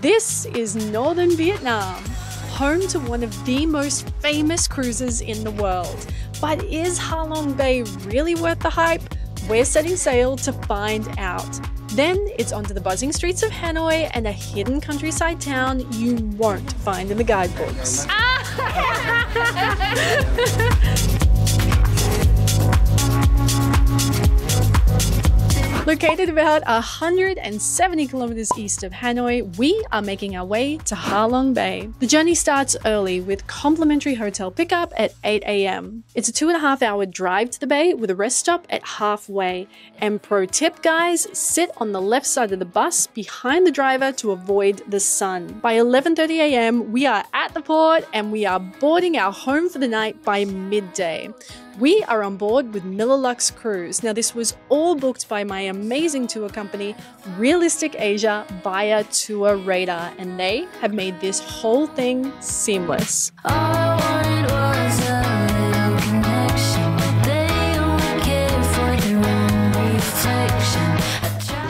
This is northern Vietnam, home to one of the most famous cruises in the world. But is Ha Long Bay really worth the hype? We're setting sail to find out. Then it's onto the buzzing streets of Hanoi and a hidden countryside town you won't find in the guidebooks. Located about 170 kilometers east of Hanoi, we are making our way to Ha Long Bay. The journey starts early with complimentary hotel pickup at 8 a.m. It's a 2.5-hour drive to the bay with a rest stop at halfway. And pro tip guys, sit on the left side of the bus behind the driver to avoid the sun. By 11:30 a.m, we are at the port and we are boarding our home for the night by midday. We are on board with Milalux cruise. Now this was all booked by my amazing tour company, Realistic Asia via TourRadar, and they have made this whole thing seamless.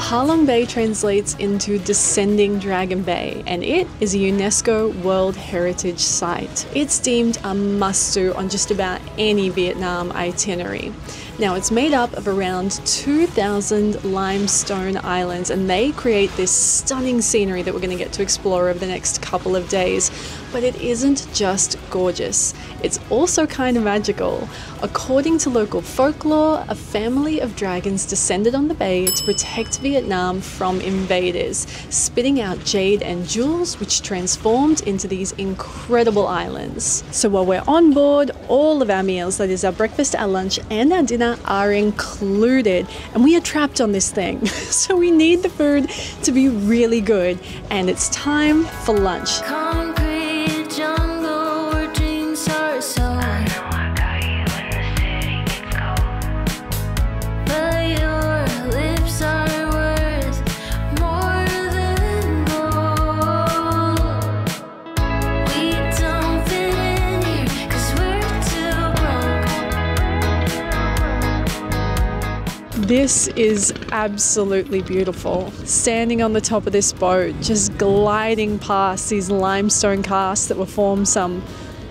Ha Long Bay translates into Descending Dragon Bay, and it is a UNESCO World Heritage Site. It's deemed a must-do on just about any Vietnam itinerary. Now, it's made up of around 2,000 limestone islands, and they create this stunning scenery that we're going to get to explore over the next couple of days. But it isn't just gorgeous, it's also kind of magical. According to local folklore, a family of dragons descended on the bay to protect Vietnam from invaders, spitting out jade and jewels which transformed into these incredible islands. So while we're on board, all of our meals, that is our breakfast, our lunch and our dinner, are included, and we are trapped on this thing. So we need the food to be really good, and it's time for lunch. This is absolutely beautiful. Standing on the top of this boat, just gliding past these limestone casts that were formed some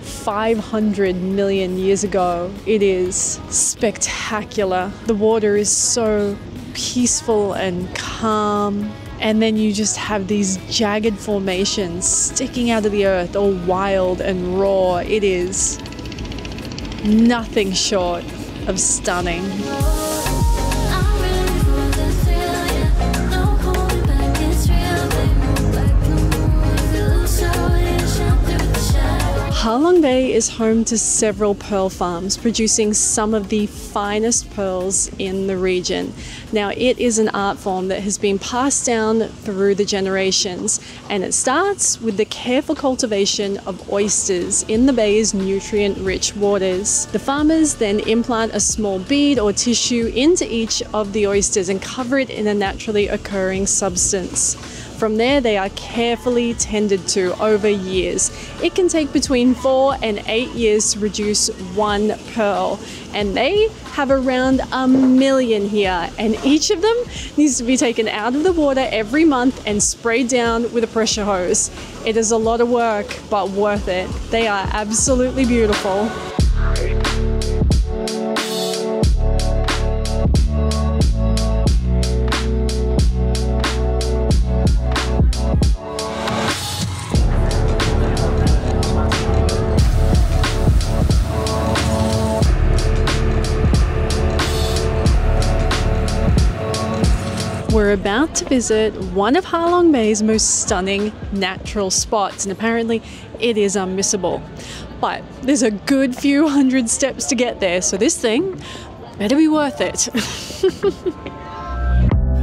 500 million years ago. It is spectacular. The water is so peaceful and calm. And then you just have these jagged formations sticking out of the earth, all wild and raw. It is nothing short of stunning. Ha Long Bay is home to several pearl farms, producing some of the finest pearls in the region. Now, it is an art form that has been passed down through the generations, and it starts with the careful cultivation of oysters in the bay's nutrient-rich waters. The farmers then implant a small bead or tissue into each of the oysters and cover it in a naturally occurring substance. From there, they are carefully tended to over years. It can take between 4 and 8 years to produce one pearl, and they have around 1 million here, and each of them needs to be taken out of the water every month and sprayed down with a pressure hose. It is a lot of work, but worth it. They are absolutely beautiful. We're about to visit one of Ha Long Bay's most stunning natural spots, and apparently it is unmissable. But there's a good few hundred steps to get there, so this thing better be worth it.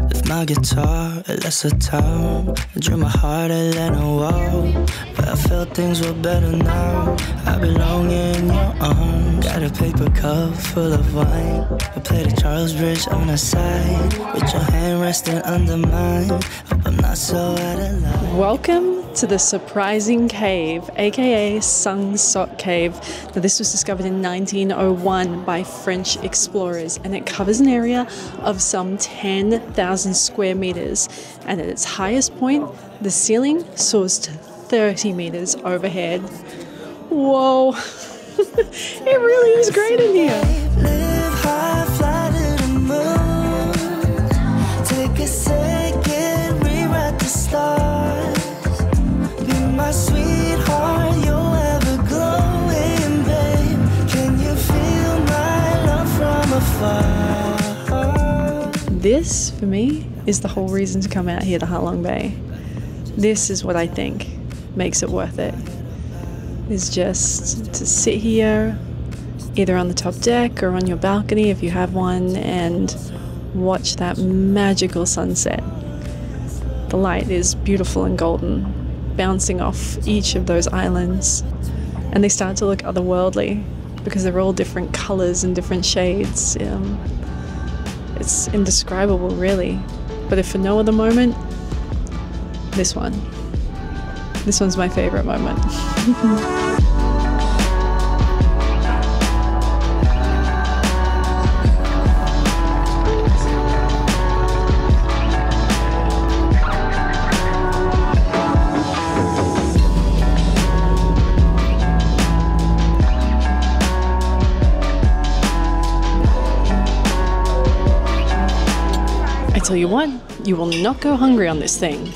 With my guitar, a lesser town, I drew my heart a little wall, but I felt things were better now. I belong in your arms. Got a paper cup full of wine. I played a Charles Bridge on the side, with your hand resting under mine. Hope I'm not so out of line. Welcome to the surprising cave, aka Sung Sok Cave. Now, this was discovered in 1901 by French explorers, and it covers an area of some 10,000 square meters. And at its highest point, the ceiling soars to 30 meters overhead. Whoa! It really is great in here. Live high, fly to the moon. Take a second, rewrite the stars. Be my sweetheart, you'll ever glowing, babe. Can you feel my love from afar? This, for me, is the whole reason to come out here to Ha Long Bay. This is what I think makes it worth it. Is just to sit here, either on the top deck or on your balcony if you have one, and watch that magical sunset. The light is beautiful and golden, bouncing off each of those islands, and they start to look otherworldly because they're all different colors and different shades. It's indescribable, really. But if for no other moment, this one's my favorite moment. I tell you what, you will not go hungry on this thing.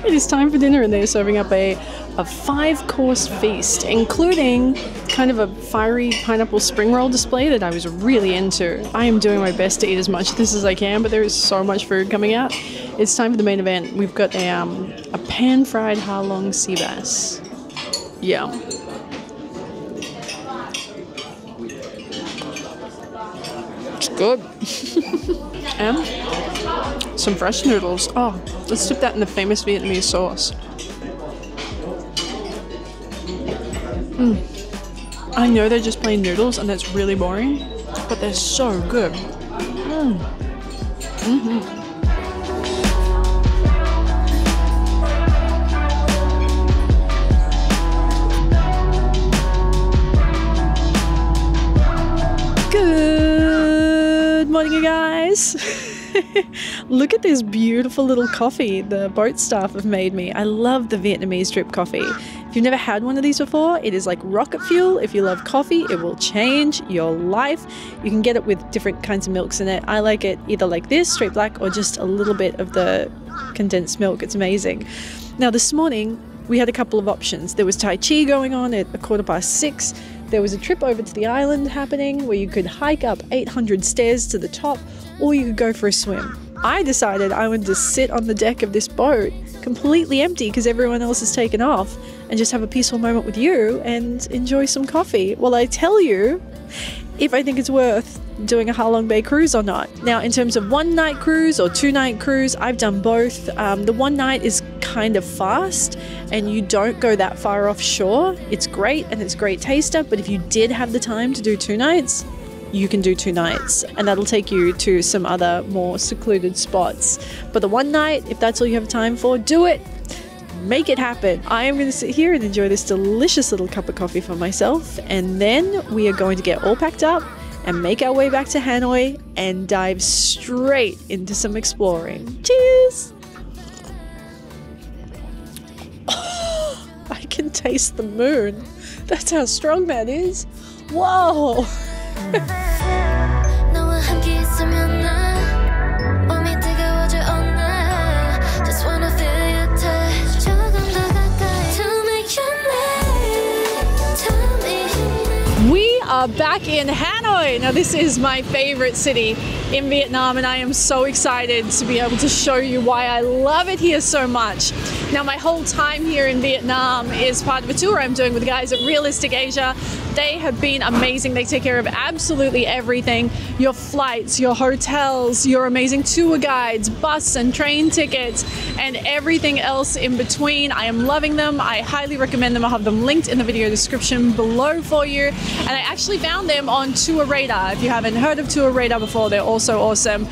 It is time for dinner, and they're serving up a 5-course feast, including kind of a fiery pineapple spring roll display that I was really into. I am doing my best to eat as much of this as I can, but there is so much food coming out. It's time for the main event. We've got a pan-fried Ha Long sea bass. Yum. It's good. And some fresh noodles. Oh, let's dip that in the famous Vietnamese sauce. I know they're just plain noodles and that's really boring, but they're so good. Good morning, you guys. Look at this beautiful little coffee the boat staff have made me. I love the Vietnamese drip coffee. If you've never had one of these before, it is like rocket fuel. If you love coffee, it will change your life. You can get it with different kinds of milks in it. I like it either like this, straight black, or just a little bit of the condensed milk. It's amazing. Now this morning, we had a couple of options. There was Tai Chi going on at 6:15. There was a trip over to the island happening where you could hike up 800 stairs to the top, or you could go for a swim. I decided I wanted to sit on the deck of this boat, completely empty because everyone else has taken off, and just have a peaceful moment with you and enjoy some coffee while I tell you if I think it's worth doing a Ha Long Bay cruise or not. Now, in terms of one-night cruise or two-night cruise, I've done both. The one night is kind of fast and you don't go that far offshore. It's great and it's a great taster, but if you did have the time to do 2 nights, you can do 2 nights, and that'll take you to some other more secluded spots. But the one night, if that's all you have time for, do it. Make it happen. I am going to sit here and enjoy this delicious little cup of coffee for myself, and then we are going to get all packed up and make our way back to Hanoi and dive straight into some exploring. Cheers! Oh, I can taste the moon. That's how strong that is. Whoa! We are back in Hanoi. Now this is my favorite city in Vietnam, and I am so excited to be able to show you why I love it here so much. Now my whole time here in Vietnam is part of a tour I'm doing with the guys at Realistic Asia. They have been amazing. They take care of absolutely everything. Your flights, your hotels, your amazing tour guides, bus and train tickets, and everything else in between. I am loving them. I highly recommend them. I'll have them linked in the video description below for you. And I actually found them on TourRadar. If you haven't heard of TourRadar before, they're also awesome.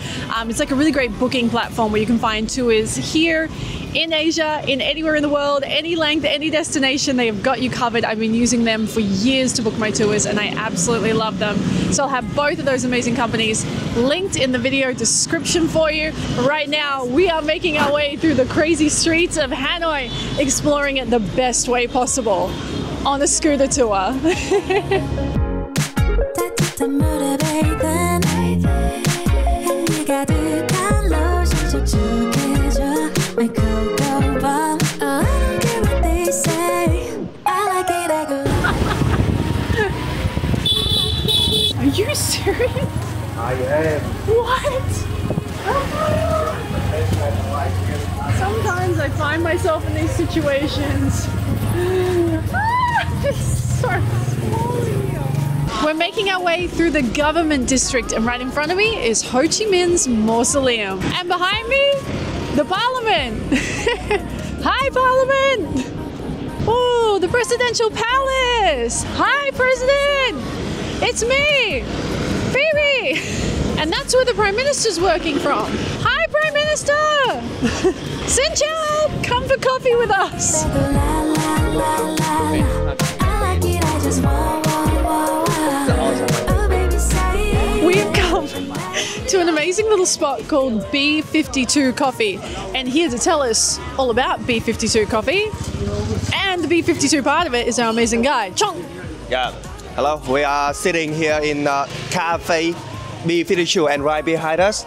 It's like a really great booking platform where you can find tours here in Asia, in anywhere in the world, any length, any destination, they have got you covered. I've been using them for years to book my tours and I absolutely love them. So I'll have both of those amazing companies linked in the video description for you. Right now, we are making our way through the crazy streets of Hanoi, exploring it the best way possible on a scooter tour. Are you serious? I am. What? Sometimes I find myself in these situations. It's so small here. We're making our way through the government district, and right in front of me is Ho Chi Minh's mausoleum. And behind me, the parliament. Hi, parliament. Oh, the presidential palace. Hi, president. It's me, Phoebe. And that's where the Prime Minister's working from. Hi, Prime Minister. Xin chào. Come for coffee with us. We've come to an amazing little spot called B52 Coffee. And here to tell us all about B52 Coffee and the B52 part of it is our amazing guy, Chong. Yeah. Hello. We are sitting here in Cafe B52, and right behind us,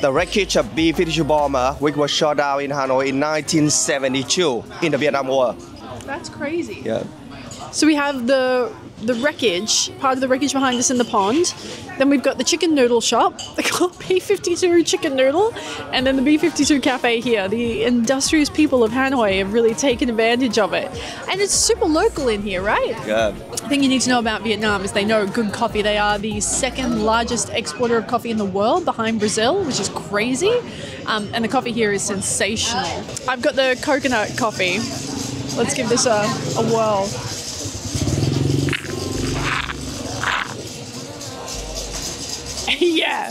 the wreckage of B52 bomber, which was shot down in Hanoi in 1972 in the Vietnam War. That's crazy. Yeah. So we have the wreckage, part of the wreckage behind us in the pond. Then we've got the chicken noodle shop, they call it B52 Chicken Noodle, and then the B52 Cafe here. The industrious people of Hanoi have really taken advantage of it. And it's super local in here, right? Yeah. The thing you need to know about Vietnam is they know good coffee. They are the second largest exporter of coffee in the world behind Brazil, which is crazy. And the coffee here is sensational. I've got the coconut coffee. Let's give this a whirl. Yeah.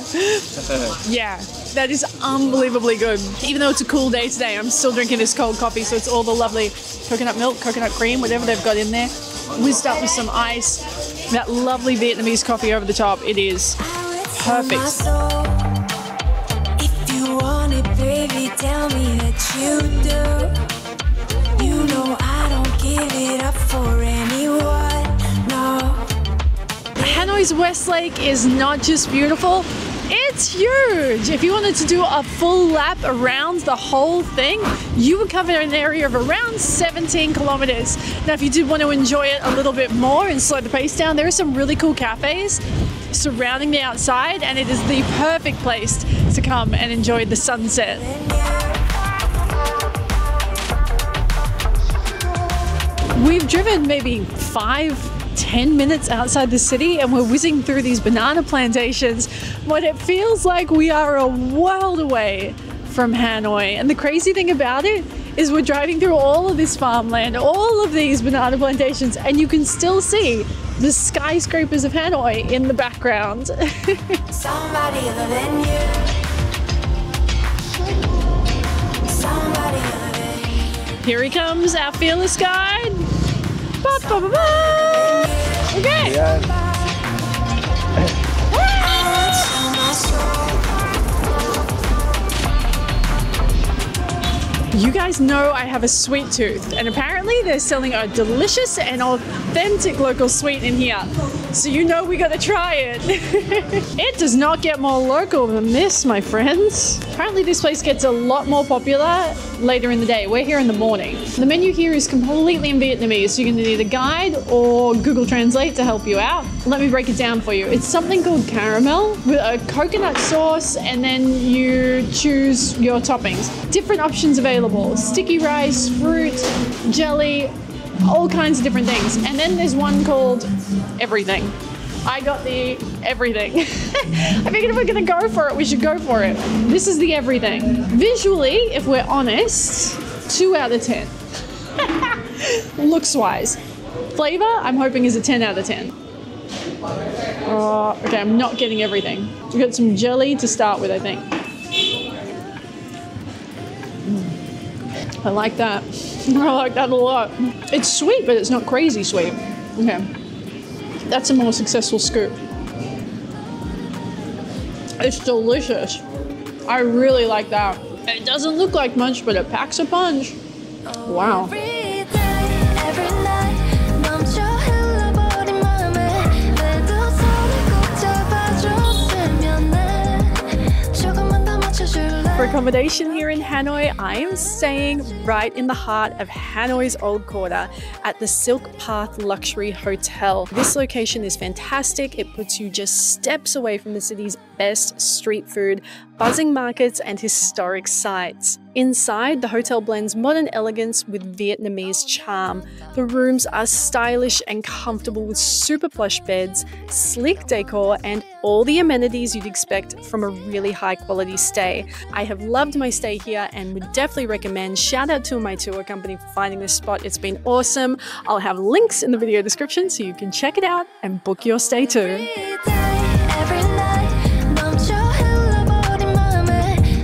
Yeah, that is unbelievably good. Even though it's a cool day today, I'm still drinking this cold coffee, so it's all the lovely coconut milk, coconut cream, whatever they've got in there, whizzed up with some ice, that lovely Vietnamese coffee over the top. It is perfect. If you want it, baby, tell me that you do. You know I don't give it up for anyone, no. Hanoi's Westlake is not just beautiful, it's huge. If you wanted to do a full lap around the whole thing, you would cover an area of around 17 kilometers. Now, if you did want to enjoy it a little bit more and slow the pace down, there are some really cool cafes surrounding the outside, and it is the perfect place to come and enjoy the sunset. We've driven maybe 5-10 minutes outside the city and we're whizzing through these banana plantations, but it feels like we are a world away from Hanoi. And the crazy thing about it is we're driving through all of this farmland, all of these banana plantations, and you can still see the skyscrapers of Hanoi in the background. Somebody other than you. Somebody other than you. Here he comes, our fearless guide. Ba, ba, ba, ba. Okay. Yeah. You guys know I have a sweet tooth, and apparently they're selling a delicious and authentic local sweet in here. So you know we gotta try it. It does not get more local than this, my friends. Apparently this place gets a lot more popular later in the day. We're here in the morning. The menu here is completely in Vietnamese, so you can either guide or Google Translate to help you out. Let me break it down for you. It's something called caramel with a coconut sauce, and then you choose your toppings. Different options available. Sticky rice, fruit, jelly, all kinds of different things. And then there's one called everything. I got the everything. I figured if we're gonna go for it, we should go for it. This is the everything. Visually, if we're honest, 2 out of 10. Looks wise. Flavor, I'm hoping is a 10 out of 10. Okay, I'm not getting everything. We got some jelly to start with, I think. I like that. I like that a lot. It's sweet, but it's not crazy sweet. Okay. That's a more successful scoop. It's delicious. I really like that. It doesn't look like much, but it packs a punch. Wow. For accommodation here in Hanoi, I am staying right in the heart of Hanoi's Old Quarter at the Silk Path Luxury Hotel. This location is fantastic. It puts you just steps away from the city's best street food, buzzing markets, and historic sites. Inside, the hotel blends modern elegance with Vietnamese charm. The rooms are stylish and comfortable with super plush beds, sleek decor, and all the amenities you'd expect from a really high quality stay. I have loved my stay here and would definitely recommend. Shout out to my tour company for finding this spot. It's been awesome. I'll have links in the video description so you can check it out and book your stay too.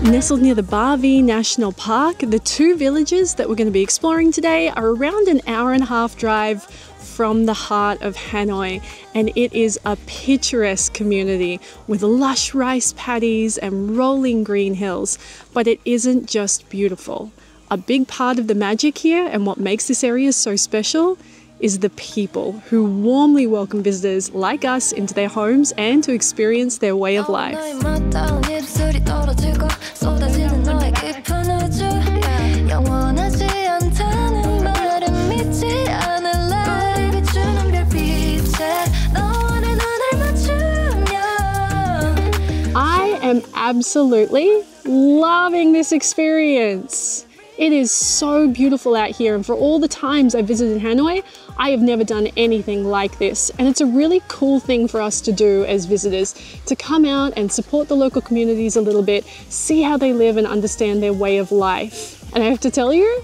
Nestled near the Ba Vi National Park, the two villages that we're going to be exploring today are around an hour-and-a-half drive from the heart of Hanoi, and it is a picturesque community with lush rice paddies and rolling green hills. But it isn't just beautiful. A big part of the magic here and what makes this area so special is the people who warmly welcome visitors like us into their homes and to experience their way of life. I am absolutely loving this experience. It is so beautiful out here, and for all the times I've visited Hanoi, I have never done anything like this. And it's a really cool thing for us to do as visitors, to come out and support the local communities a little bit, see how they live and understand their way of life. And I have to tell you,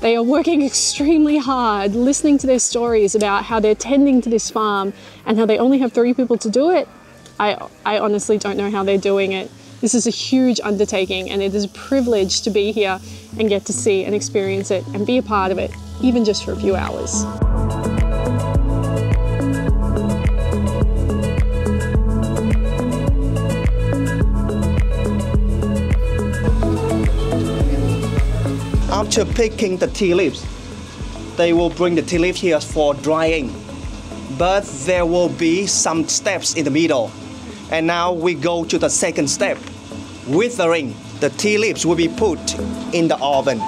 they are working extremely hard, listening to their stories about how they're tending to this farm and how they only have 3 people to do it. I honestly don't know how they're doing it. This is a huge undertaking, and it is a privilege to be here and get to see and experience it and be a part of it, even just for a few hours. After picking the tea leaves, they will bring the tea leaf here for drying. But there will be some steps in the middle. And now we go to the second step. Withering, the tea leaves will be put in the oven.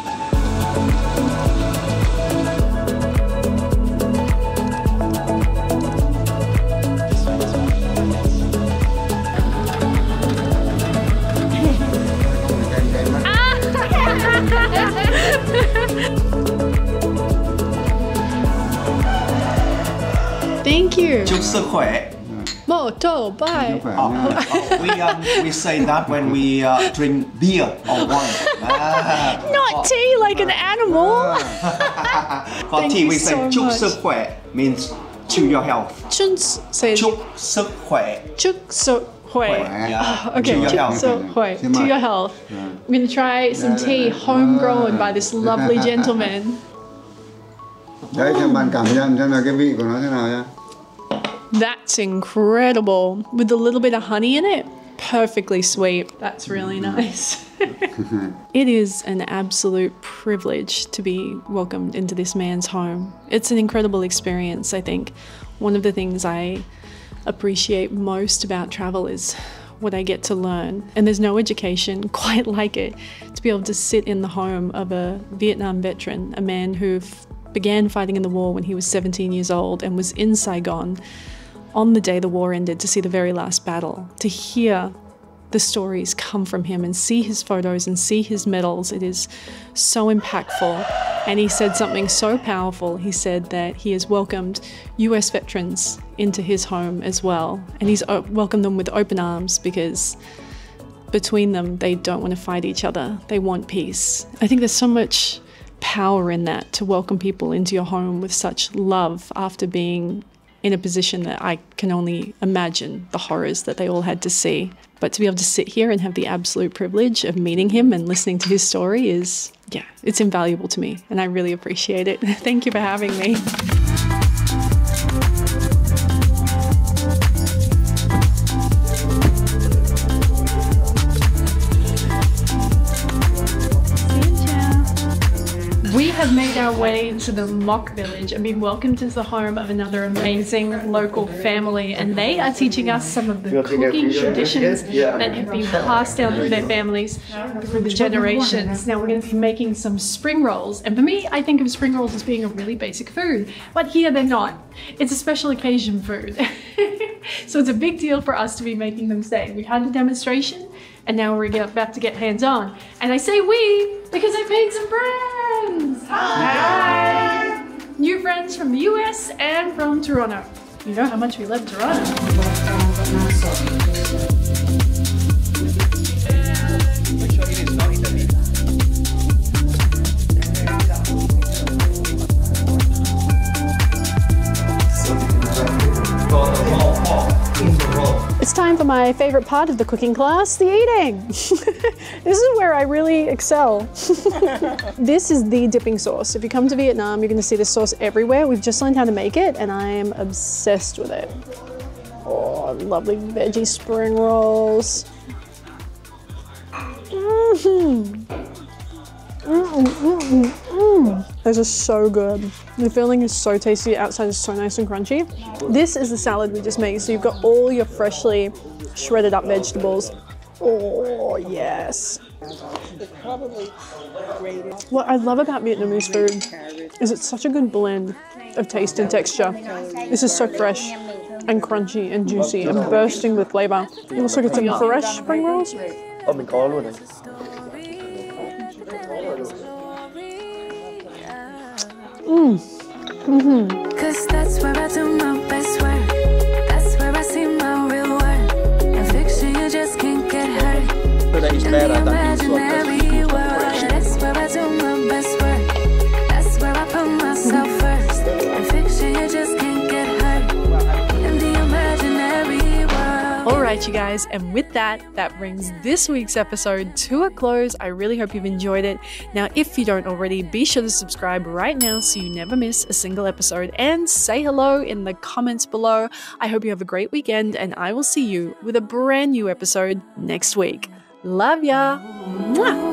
Thank you. Chúc sức khỏe. Bye. We say that when we drink beer or wine. Not tea like an animal. For tea we say chúc sức khỏe, means to your health. Chúc sức khỏe. Chúc sức khỏe. Yeah. Okay, To your chúc health. sức khỏe. To your health. I'm going to try some tea homegrown by this lovely gentleman. Đấy, cho bạn cảm nhận xem là cái vị của nó thế nào nhá. That's incredible. With a little bit of honey in it, perfectly sweet. That's really nice. It is an absolute privilege to be welcomed into this man's home. It's an incredible experience, I think. One of the things I appreciate most about travel is what I get to learn. And there's no education quite like it. To be able to sit in the home of a Vietnam veteran, a man who began fighting in the war when he was 17 years old and was in Saigon on the day the war ended to see the very last battle, to hear the stories come from him and see his photos and see his medals. It is so impactful. And he said something so powerful. He said that he has welcomed US veterans into his home as well. And he's welcomed them with open arms because between them, they don't want to fight each other. They want peace. I think there's so much power in that, to welcome people into your home with such love after being in a position that I can only imagine the horrors that they all had to see. But to be able to sit here and have the absolute privilege of meeting him and listening to his story is yeah, it's invaluable to me and I really appreciate it. Thank you for having me. We have made our way to the Mock Village and been welcomed to the home of another amazing local family, and they are teaching us some of the cooking traditions that have been passed down through their families through the generations. Now we're going to be making some spring rolls, and for me, I think of spring rolls as being a really basic food, but here they're not. It's a special occasion food. So it's a big deal for us to be making them today. We had the demonstration and now we're about to get hands-on. And I say we because I made some friends. Hi! New friends from the US and from Toronto. You know how much we love Toronto. It's time for my favorite part of the cooking class, the eating. This is where I really excel. This is the dipping sauce. If you come to Vietnam, you're going to see this sauce everywhere. We've just learned how to make it and I am obsessed with it. Oh, lovely veggie spring rolls. Those are so good. The filling is so tasty, outside is so nice and crunchy. This is the salad we just made, so you've got all your freshly shredded up vegetables. Oh, yes. What I love about Vietnamese food is it's such a good blend of taste and texture. This is so fresh and crunchy and juicy and bursting with flavor. You also get some fresh spring rolls. Cause that's where I do my best work. That's where I see my real worth. And fiction, you just can't get hurt. In the imaginary world, that's where I do my best work. That's where I put myself first. And fiction, you just can't get hurt. In the imaginary world. Alright you guys, and with that brings this week's episode to a close. I really hope you've enjoyed it. Now, if you don't already, be sure to subscribe right now so you never miss a single episode, and say hello in the comments below. I hope you have a great weekend, and I will see you with a brand new episode next week. Love ya! Mwah!